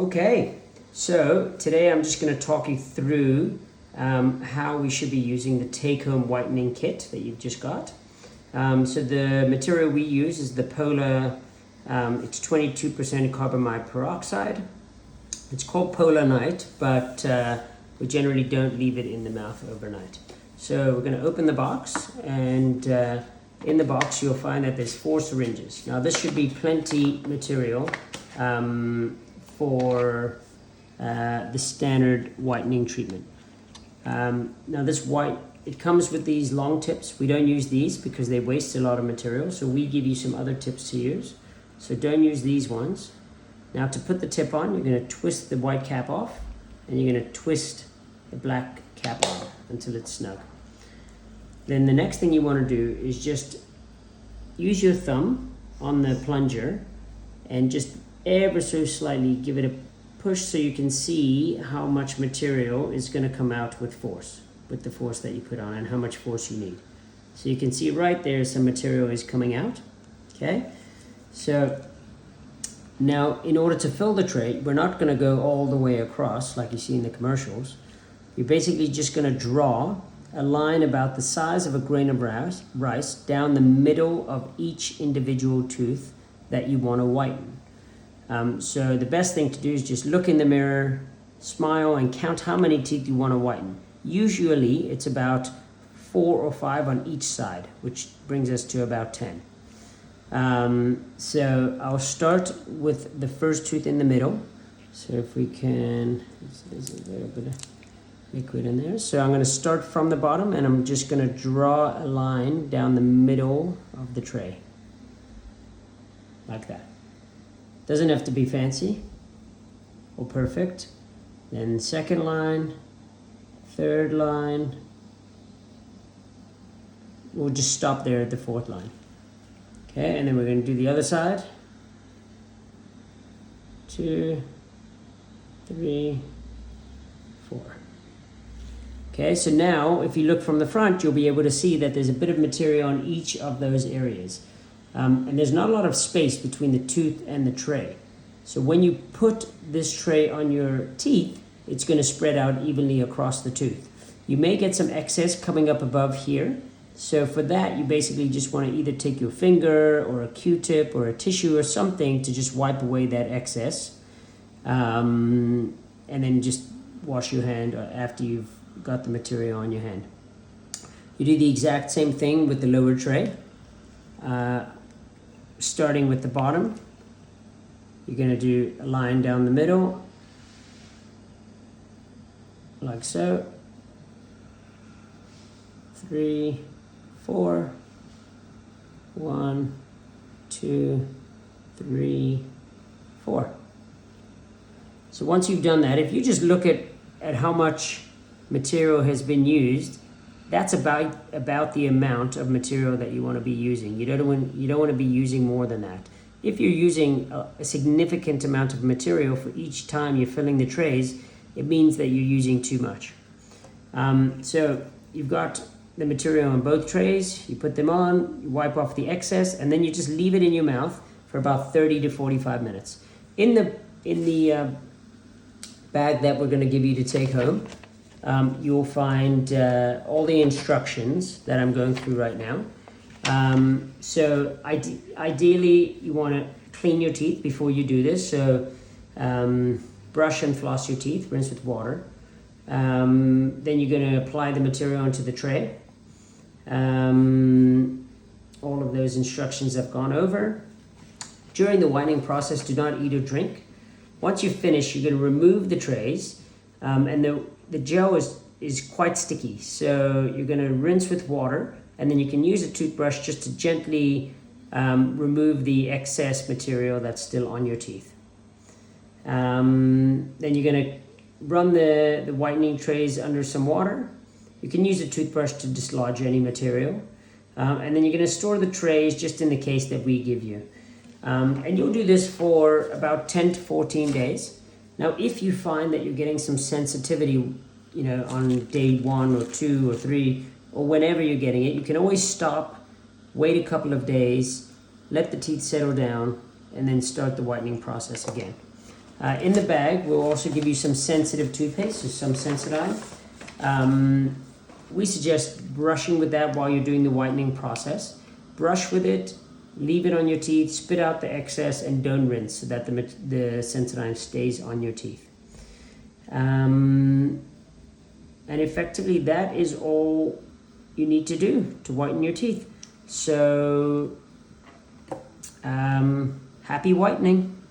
Okay, so today I'm just going to talk you through how we should be using the take-home whitening kit that you've just got. So the material we use is the Polar, it's 22% carbamide peroxide. It's called Polar Night, but we generally don't leave it in the mouth overnight. So we're going to open the box, and in the box you'll find that there's 4 syringes. Now this should be plenty material for the standard whitening treatment. Now this it comes with these long tips. We don't use these because they waste a lot of material, so we give you some other tips to use. So don't use these ones. Now to put the tip on, you're going to twist the white cap off, and you're going to twist the black cap on until it's snug. Then the next thing you want to do is just use your thumb on the plunger and just ever so slightly give it a push so you can see how much material is going to come out with the force that you put on, and how much force you need. So you can see right there some material is coming out. Okay, so now in order to fill the tray, we're not going to go all the way across like you see in the commercials. You're basically just going to draw a line about the size of a grain of rice down the middle of each individual tooth that you want to whiten. So the best thing to do is just look in the mirror, smile, and count how many teeth you want to whiten. Usually it's about 4 or 5 on each side, which brings us to about 10. So I'll start with the first tooth in the middle. So if we can, there's a little bit of liquid in there. So I'm going to start from the bottom, and I'm just going to draw a line down the middle of the tray. Like that. Doesn't have to be fancy or perfect. Then second line, third line. We'll just stop there at the 4th line. Okay, and then we're going to do the other side. 2, 3, 4. Okay, so now if you look from the front, you'll be able to see that there's a bit of material on each of those areas. And there's not a lot of space between the tooth and the tray. So when you put this tray on your teeth, it's going to spread out evenly across the tooth. You may get some excess coming up above here. So for that, you basically just want to either take your finger or a Q-tip or a tissue or something to just wipe away that excess. And then just wash your hand after you've got the material on your hand. You do the exact same thing with the lower tray. Starting with the bottom, you're going to do a line down the middle, like so. 3, 4, 1, 2, 3, 4. So once you've done that, if you just look at how much material has been used, that's about the amount of material that you want to be using. You don't want to be using more than that. If you're using a significant amount of material for each time you're filling the trays, it means that you're using too much. So you've got the material on both trays, you put them on, you wipe off the excess, and then you just leave it in your mouth for about 30 to 45 minutes. In the bag that we're going to give you to take home, you'll find all the instructions that I'm going through right now. So ideally, you want to clean your teeth before you do this. So brush and floss your teeth, rinse with water. Then you're going to apply the material onto the tray. All of those instructions I've gone over. During the whitening process, do not eat or drink. Once you finish, you're going to remove the trays, and the gel is quite sticky, so you're going to rinse with water, and then you can use a toothbrush just to gently remove the excess material that's still on your teeth. Then you're going to run the whitening trays under some water. You can use a toothbrush to dislodge any material, and then you're going to store the trays just in the case that we give you. And you'll do this for about 10 to 14 days. Now, if you find that you're getting some sensitivity, on day 1 or 2 or 3, or whenever you're getting it, you can always stop, wait a couple of days, let the teeth settle down, and then start the whitening process again. In the bag, we'll also give you some sensitive toothpaste, so some Sensodyne. We suggest brushing with that while you're doing the whitening process. Brush with it, leave it on your teeth, spit out the excess, and don't rinse so that the Sensodyne stays on your teeth. And effectively, that is all you need to do to whiten your teeth. So, happy whitening.